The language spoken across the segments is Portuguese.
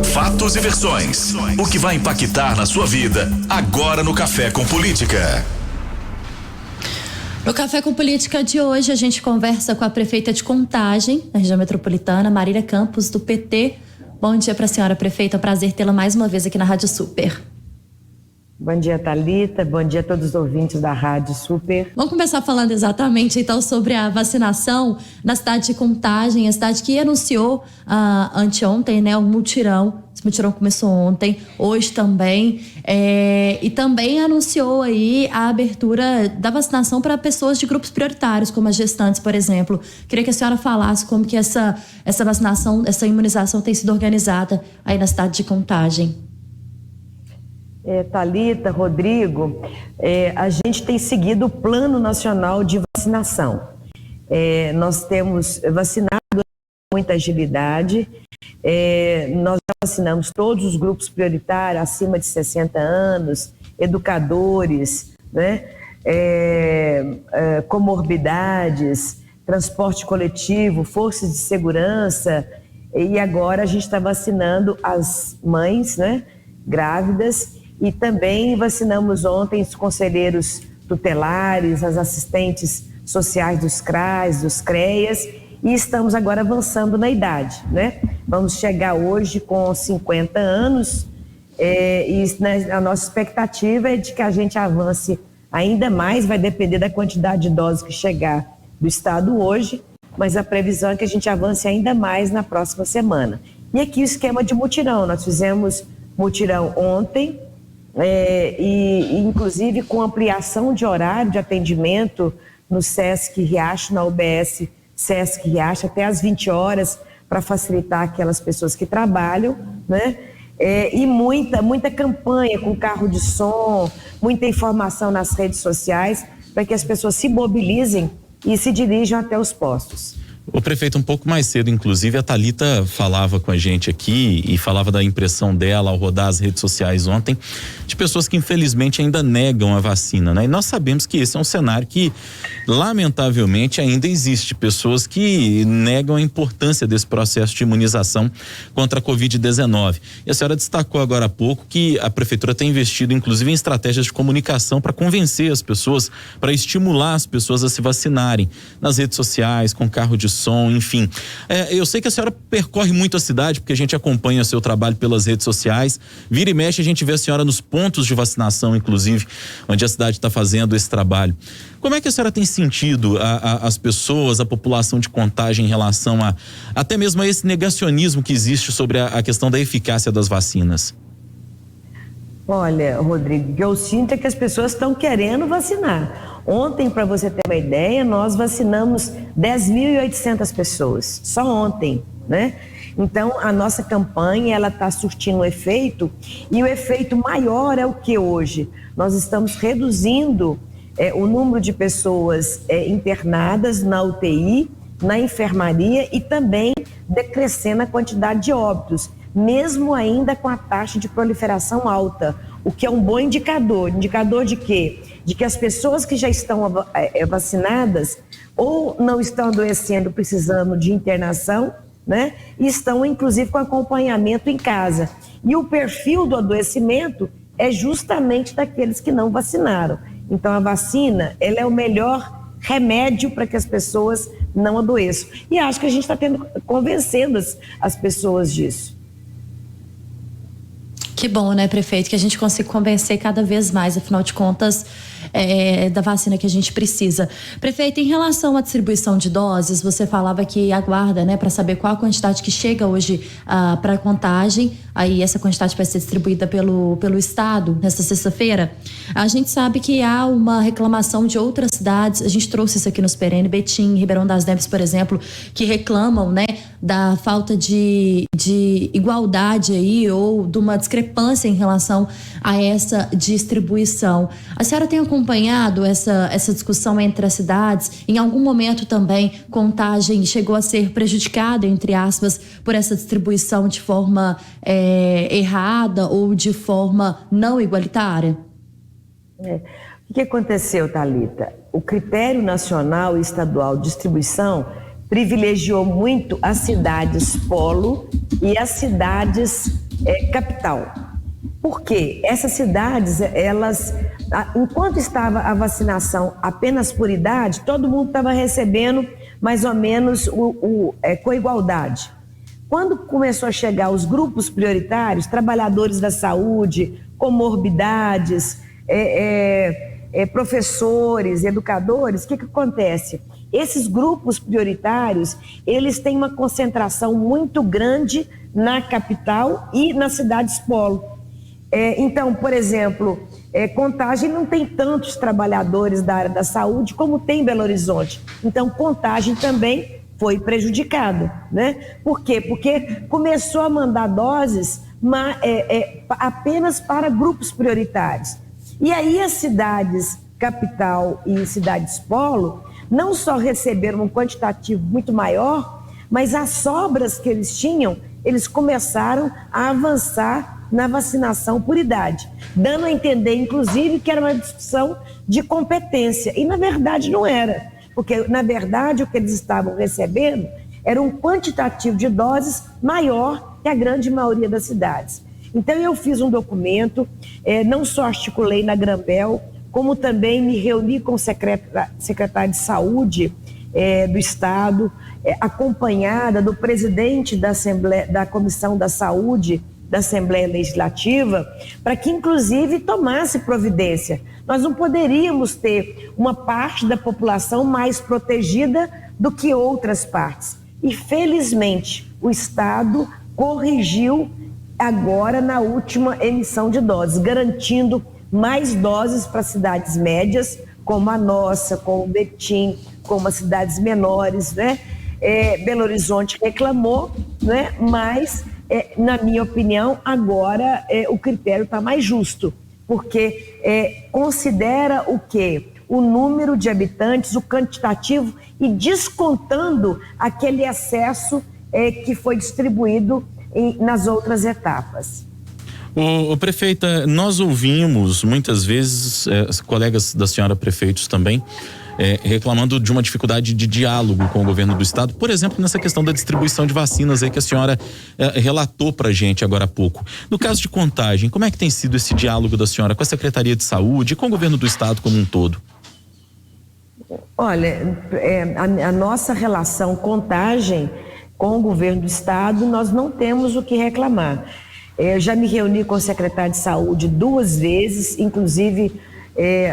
Fatos e versões. O que vai impactar na sua vida agora no Café com Política. No Café com Política de hoje, a gente conversa com a prefeita de Contagem, na região metropolitana, Marília Campos, do PT. Bom dia para a senhora, prefeita. Prazer tê-la mais uma vez aqui na Rádio Super. Bom dia, Thalita. Bom dia a todos os ouvintes da Rádio Super. Vamos começar falando exatamente, então, sobre a vacinação na cidade de Contagem, a cidade que anunciou anteontem, né, o mutirão. Esse mutirão começou ontem, hoje também, e também anunciou aí a abertura da vacinação para pessoas de grupos prioritários, como as gestantes, por exemplo. Queria que a senhora falasse como que essa vacinação, essa imunização tem sido organizada aí na cidade de Contagem. Thalita, Rodrigo, a gente tem seguido o Plano Nacional de Vacinação. Nós temos vacinado com muita agilidade, nós já vacinamos todos os grupos prioritários acima de 60 anos, educadores, né? Comorbidades, transporte coletivo, forças de segurança, e agora a gente está vacinando as mães, né, grávidas. E também vacinamos ontem os conselheiros tutelares, as assistentes sociais dos CRAs, dos CREAs, e estamos agora avançando na idade, né? Vamos chegar hoje com 50 anos, e a nossa expectativa é de que a gente avance ainda mais, vai depender da quantidade de doses que chegar do estado hoje, mas a previsão é que a gente avance ainda mais na próxima semana. E aqui o esquema de mutirão, nós fizemos mutirão ontem, e inclusive com ampliação de horário de atendimento no SESC Riacho, na UBS SESC Riacho, até às 20 horas, para facilitar aquelas pessoas que trabalham, né? E muita campanha com carro de som, muita informação nas redes sociais, para que as pessoas se mobilizem e se dirijam até os postos. O prefeito, um pouco mais cedo, inclusive, a Thalita falava com a gente aqui e falava da impressão dela ao rodar as redes sociais ontem, de pessoas que infelizmente ainda negam a vacina, né? E nós sabemos que esse é um cenário que, lamentavelmente, ainda existe pessoas que negam a importância desse processo de imunização contra a Covid-19. E a senhora destacou agora há pouco que a prefeitura tem investido, inclusive, em estratégias de comunicação para convencer as pessoas, para estimular as pessoas a se vacinarem nas redes sociais, com carro de som, enfim. Eu sei que a senhora percorre muito a cidade, porque a gente acompanha o seu trabalho pelas redes sociais. Vira e mexe, a gente vê a senhora nos pontos de vacinação, inclusive, onde a cidade está fazendo esse trabalho. Como é que a senhora tem sentido as pessoas, a população de Contagem em relação até mesmo a esse negacionismo que existe sobre a questão da eficácia das vacinas? Olha, Rodrigo, o que eu sinto é que as pessoas estão querendo vacinar. Ontem, para você ter uma ideia, nós vacinamos 10.800 pessoas, só ontem, né? Então, a nossa campanha, ela está surtindo um efeito, e o efeito maior é o que hoje? Nós estamos reduzindo o número de pessoas internadas na UTI, na enfermaria, e também decrescendo a quantidade de óbitos, mesmo ainda com a taxa de proliferação alta, o que é um bom indicador. Indicador de quê? De que as pessoas que já estão vacinadas ou não estão adoecendo, precisando de internação, né? E estão, inclusive, com acompanhamento em casa. E o perfil do adoecimento é justamente daqueles que não vacinaram. Então, a vacina, ela é o melhor remédio para que as pessoas não adoeçam. E acho que a gente está convencendo as pessoas disso. Que bom, né, prefeito, que a gente consiga convencer cada vez mais, afinal de contas, da vacina que a gente precisa. Prefeito, em relação à distribuição de doses, você falava que aguarda, né, para saber qual a quantidade que chega hoje para Contagem. Aí essa quantidade vai ser distribuída pelo estado nesta sexta-feira. A gente sabe que há uma reclamação de outras cidades, a gente trouxe isso aqui nos PRN, Betim, Ribeirão das Neves, por exemplo, que reclamam, né, da falta de igualdade aí, ou de uma discrepância em relação a essa distribuição. A senhora tem acompanhado essa discussão entre as cidades? Em algum momento também Contagem chegou a ser prejudicada, entre aspas, por essa distribuição de forma errada ou de forma não igualitária? O que aconteceu, Thalita? O critério nacional e estadual de distribuição privilegiou muito as cidades polo e as cidades capital. Porque essas cidades, enquanto estava a vacinação apenas por idade, todo mundo estava recebendo mais ou menos com igualdade. Quando começou a chegar os grupos prioritários, trabalhadores da saúde, comorbidades, professores, educadores, o que acontece? Esses grupos prioritários, eles têm uma concentração muito grande na capital e nas cidades polo. Então, por exemplo, Contagem não tem tantos trabalhadores da área da saúde como tem em Belo Horizonte. Então, Contagem também foi prejudicado, né? Por quê? Porque começou a mandar doses apenas para grupos prioritários. E aí as cidades capital e cidades polo não só receberam um quantitativo muito maior, mas as sobras que eles tinham, eles começaram a avançar na vacinação por idade, dando a entender, inclusive, que era uma discussão de competência. E, na verdade, não era. Porque, na verdade, o que eles estavam recebendo era um quantitativo de doses maior que a grande maioria das cidades. Então, eu fiz um documento, não só articulei na Grambel, como também me reuni com o secretário de Saúde do Estado, acompanhada do presidente da Comissão da Saúde da Assembleia Legislativa, para que, inclusive, tomasse providência. Nós não poderíamos ter uma parte da população mais protegida do que outras partes. E, felizmente, o Estado corrigiu agora na última emissão de doses, garantindo mais doses para cidades médias, como a nossa, como o Betim, como as cidades menores, né? Belo Horizonte reclamou, né? Mas, na minha opinião, agora o critério está mais justo, porque considera o quê? O número de habitantes, o quantitativo, e descontando aquele excesso que foi distribuído nas outras etapas. Prefeita, nós ouvimos muitas vezes colegas da senhora prefeitos também reclamando de uma dificuldade de diálogo com o governo do estado, por exemplo, nessa questão da distribuição de vacinas aí que a senhora relatou pra gente agora há pouco. No caso de Contagem, como é que tem sido esse diálogo da senhora com a Secretaria de Saúde e com o governo do estado como um todo? Olha, a nossa relação Contagem com o governo do estado, nós não temos o que reclamar. Eu já me reuni com o secretário de Saúde 2 vezes, inclusive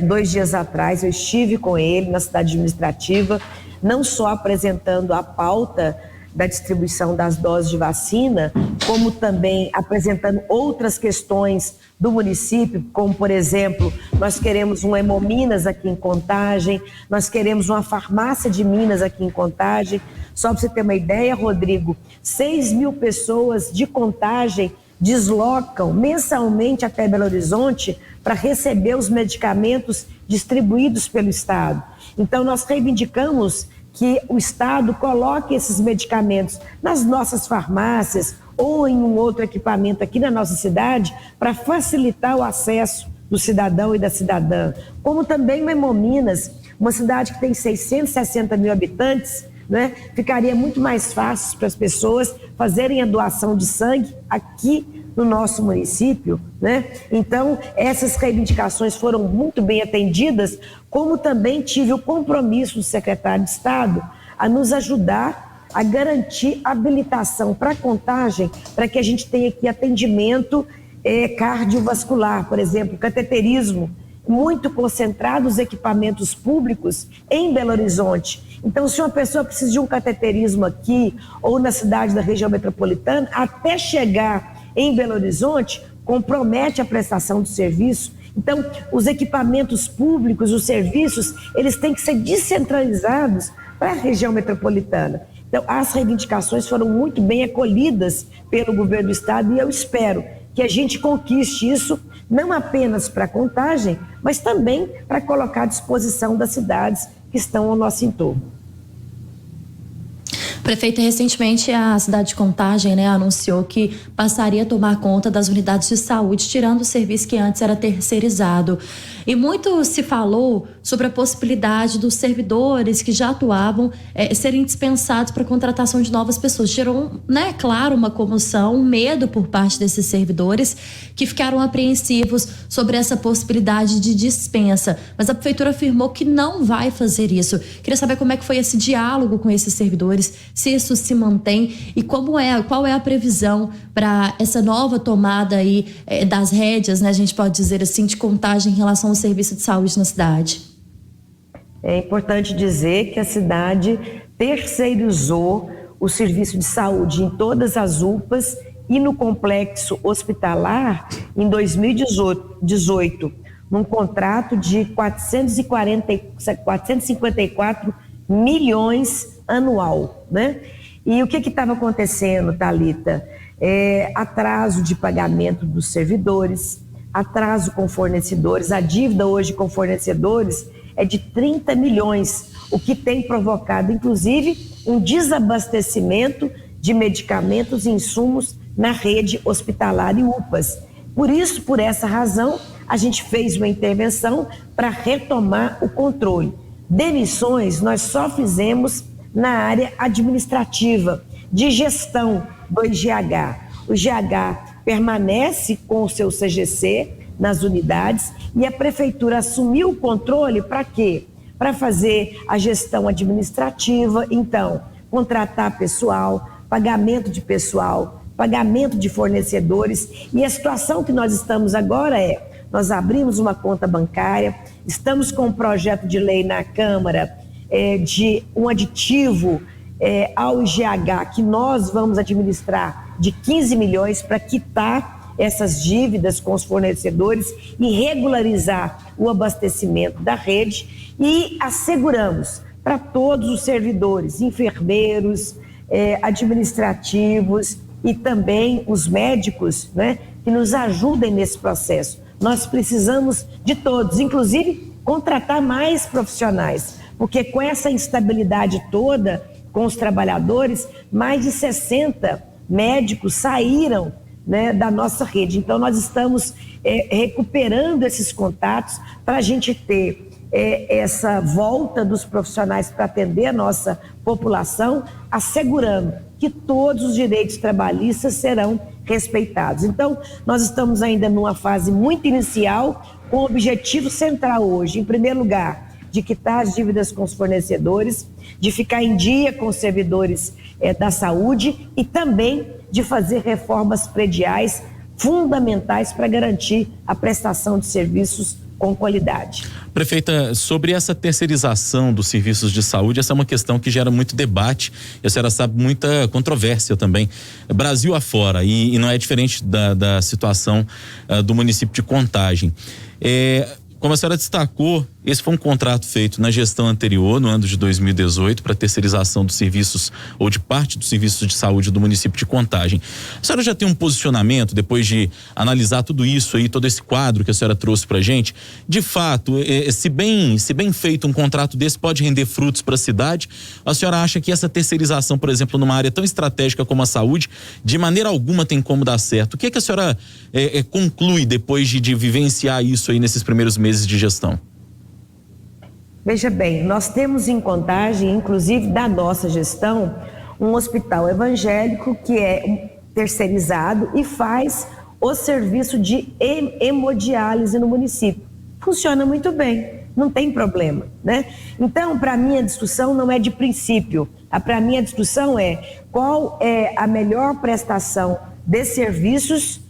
2 dias atrás eu estive com ele na cidade administrativa, não só apresentando a pauta da distribuição das doses de vacina, como também apresentando outras questões do município, como, por exemplo, nós queremos uma Hemominas aqui em Contagem, nós queremos uma farmácia de Minas aqui em Contagem. Só para você ter uma ideia, Rodrigo, 6.000 pessoas de Contagem deslocam mensalmente até Belo Horizonte para receber os medicamentos distribuídos pelo Estado. Então, nós reivindicamos que o Estado coloque esses medicamentos nas nossas farmácias ou em um outro equipamento aqui na nossa cidade para facilitar o acesso do cidadão e da cidadã. Como também uma Hemominas, uma cidade que tem 660 mil habitantes, né? Ficaria muito mais fácil para as pessoas fazerem a doação de sangue aqui no nosso município, né? Então, essas reivindicações foram muito bem atendidas, como também tive o compromisso do secretário de Estado a nos ajudar a garantir habilitação para Contagem, para que a gente tenha aqui atendimento cardiovascular, por exemplo, cateterismo, muito concentrado os equipamentos públicos em Belo Horizonte. Então, se uma pessoa precisa de um cateterismo aqui ou na cidade da região metropolitana, até chegar em Belo Horizonte, compromete a prestação do serviço. Então, os equipamentos públicos, os serviços, eles têm que ser descentralizados para a região metropolitana. Então, as reivindicações foram muito bem acolhidas pelo governo do estado e eu espero que a gente conquiste isso não apenas para Contagem, mas também para colocar à disposição das cidades que estão ao nosso entorno. Prefeita, recentemente a cidade de Contagem, anunciou que passaria a tomar conta das unidades de saúde, tirando o serviço que antes era terceirizado. E muito se falou sobre a possibilidade dos servidores que já atuavam serem dispensados para a contratação de novas pessoas. Gerou, claro, uma comoção, um medo por parte desses servidores que ficaram apreensivos sobre essa possibilidade de dispensa. Mas a prefeitura afirmou que não vai fazer isso. Queria saber como é que foi esse diálogo com esses servidores, se isso se mantém e qual é a previsão para essa nova tomada aí das rédeas, a gente pode dizer assim, de Contagem em relação ao serviço de saúde na cidade. É importante dizer que a cidade terceirizou o serviço de saúde em todas as UPAs e no complexo hospitalar em 2018, num contrato de 454 milhões anual, E o que estava acontecendo, Thalita? Atraso de pagamento dos servidores, atraso com fornecedores. A dívida hoje com fornecedores é de 30 milhões, o que tem provocado, inclusive, um desabastecimento de medicamentos e insumos na rede hospitalar e UPAs. Por essa razão, a gente fez uma intervenção para retomar o controle. Demissões nós só fizemos na área administrativa, de gestão do IGH. O IGH permanece com o seu CGC nas unidades e a prefeitura assumiu o controle para quê? Para fazer a gestão administrativa, então, contratar pessoal, pagamento de pessoal, pagamento de fornecedores. E a situação que nós estamos agora nós abrimos uma conta bancária, estamos com um projeto de lei na Câmara de um aditivo ao IGH que nós vamos administrar de 15 milhões para quitar essas dívidas com os fornecedores e regularizar o abastecimento da rede, e asseguramos para todos os servidores, enfermeiros, administrativos e também os médicos, que nos ajudem nesse processo. Nós precisamos de todos, inclusive contratar mais profissionais, porque com essa instabilidade toda com os trabalhadores, mais de 60 médicos saíram da nossa rede. Então nós estamos recuperando esses contatos para a gente ter essa volta dos profissionais para atender a nossa população, assegurando que todos os direitos trabalhistas serão respeitados. Então, nós estamos ainda numa fase muito inicial, com o objetivo central hoje, em primeiro lugar, de quitar as dívidas com os fornecedores, de ficar em dia com os servidores da saúde e também de fazer reformas prediais fundamentais para garantir a prestação de serviços com qualidade. Prefeita, sobre essa terceirização dos serviços de saúde, essa é uma questão que gera muito debate e a senhora sabe, muita controvérsia também, Brasil afora, e não é diferente da situação do município de Contagem. Como a senhora destacou, esse foi um contrato feito na gestão anterior, no ano de 2018, para terceirização dos serviços ou de parte dos serviços de saúde do município de Contagem. A senhora já tem um posicionamento, depois de analisar tudo isso aí, todo esse quadro que a senhora trouxe pra gente? De fato, se bem feito um contrato desse pode render frutos para a cidade, a senhora acha que essa terceirização, por exemplo, numa área tão estratégica como a saúde, de maneira alguma tem como dar certo? O que a senhora conclui depois de vivenciar isso aí nesses primeiros meses de gestão? Veja bem, nós temos em Contagem, inclusive da nossa gestão, um hospital evangélico que é terceirizado e faz o serviço de hemodiálise no município. Funciona muito bem, não tem problema, Então, para mim, a discussão não é de princípio. Para mim, a discussão é qual é a melhor prestação de serviços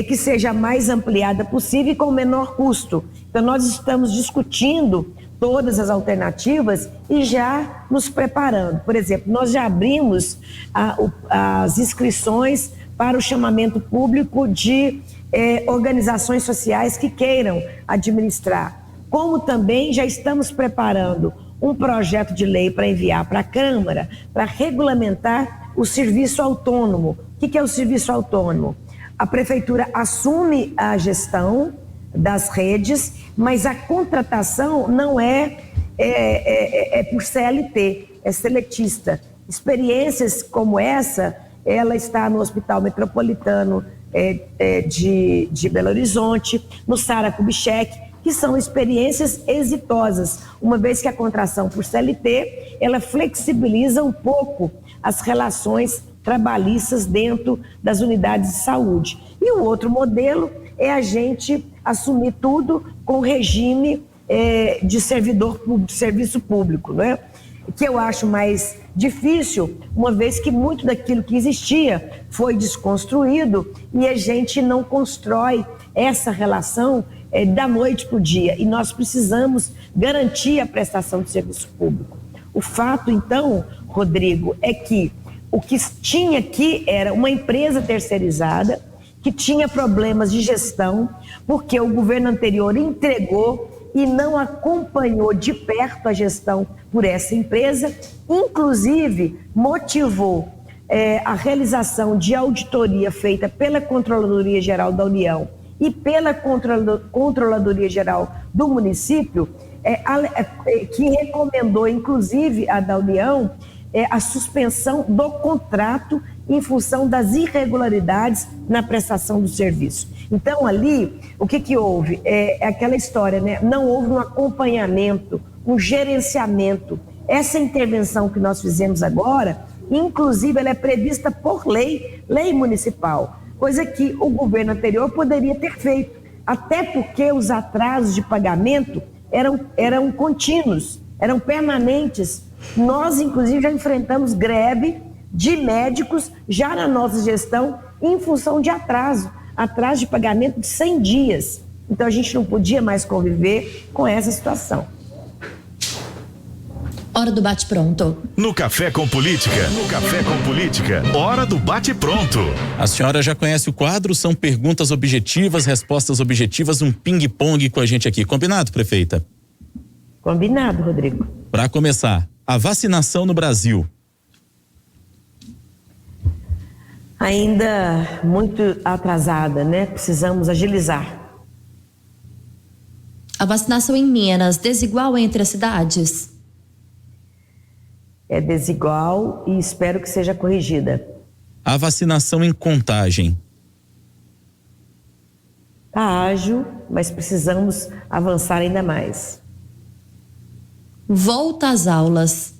que seja a mais ampliada possível e com o menor custo. Então, nós estamos discutindo todas as alternativas e já nos preparando. Por exemplo, nós já abrimos as inscrições para o chamamento público de organizações sociais que queiram administrar. Como também já estamos preparando um projeto de lei para enviar para a Câmara para regulamentar o serviço autônomo. O que é o serviço autônomo? A prefeitura assume a gestão das redes, mas a contratação não é por CLT, é seletista. Experiências como essa, ela está no Hospital Metropolitano de Belo Horizonte, no Sara Kubitschek, que são experiências exitosas, uma vez que a contratação por CLT, ela flexibiliza um pouco as relações trabalhistas dentro das unidades de saúde. E o outro modelo é a gente assumir tudo com regime de serviço público, não é? Que eu acho mais difícil, uma vez que muito daquilo que existia foi desconstruído e a gente não constrói essa relação da noite para o dia. E nós precisamos garantir a prestação de serviço público. O fato, então, Rodrigo, é que o que tinha aqui era uma empresa terceirizada que tinha problemas de gestão, porque o governo anterior entregou e não acompanhou de perto a gestão por essa empresa, inclusive motivou a realização de auditoria feita pela Controladoria Geral da União e pela Controladoria Geral do município, que recomendou, inclusive, a da União, a suspensão do contrato em função das irregularidades na prestação do serviço. Então, ali, o que houve? É aquela história, né? Não houve um acompanhamento, um gerenciamento. Essa intervenção que nós fizemos agora, inclusive, ela é prevista por lei municipal, coisa que o governo anterior poderia ter feito, até porque os atrasos de pagamento eram contínuos, eram permanentes. Nós, inclusive, já enfrentamos greve de médicos já na nossa gestão em função de atraso de pagamento de 100 dias. Então a gente não podia mais conviver com essa situação. Hora do bate-pronto. No Café com Política. Hora do bate-pronto. A senhora já conhece o quadro? São perguntas objetivas, respostas objetivas, um ping-pong com a gente aqui. Combinado, prefeita? Combinado, Rodrigo. Para começar, a vacinação no Brasil. Ainda muito atrasada, né? Precisamos agilizar. A vacinação em Minas, desigual entre as cidades? É desigual e espero que seja corrigida. A vacinação em Contagem. Está ágil, mas precisamos avançar ainda mais. Volta às aulas.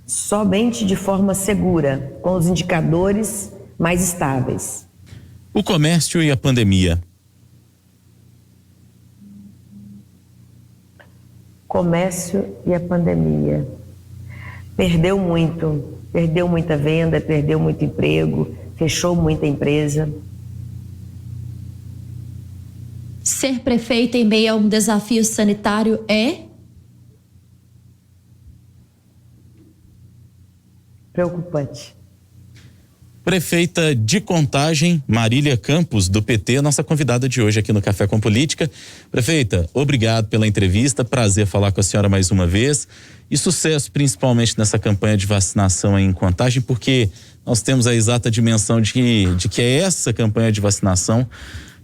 Somente de forma segura, com os indicadores mais estáveis. O comércio e a pandemia. Comércio e a pandemia. Perdeu muita venda, perdeu muito emprego, fechou muita empresa. Ser prefeita em meio a um desafio sanitário é? Preocupante. Prefeita de Contagem, Marília Campos, do PT, nossa convidada de hoje aqui no Café com Política. Prefeita, obrigado pela entrevista, prazer falar com a senhora mais uma vez e sucesso principalmente nessa campanha de vacinação aí em Contagem, porque nós temos a exata dimensão de que é essa campanha de vacinação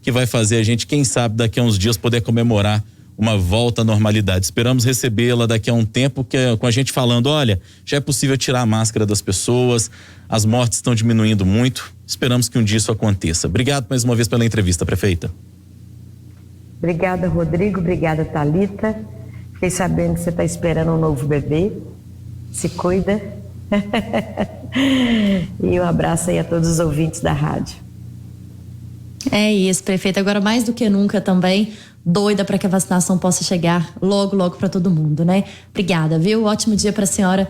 que vai fazer a gente, quem sabe, daqui a uns dias poder comemorar uma volta à normalidade. Esperamos recebê-la daqui a um tempo com a gente falando, olha, já é possível tirar a máscara das pessoas, as mortes estão diminuindo muito, esperamos que um dia isso aconteça. Obrigado mais uma vez pela entrevista, prefeita. Obrigada, Rodrigo, obrigada, Thalita. Fiquei sabendo que você está esperando um novo bebê, se cuida. E um abraço aí a todos os ouvintes da rádio. É isso, prefeita, agora mais do que nunca também, doida para que a vacinação possa chegar logo para todo mundo, né? Obrigada, viu? Ótimo dia para a senhora.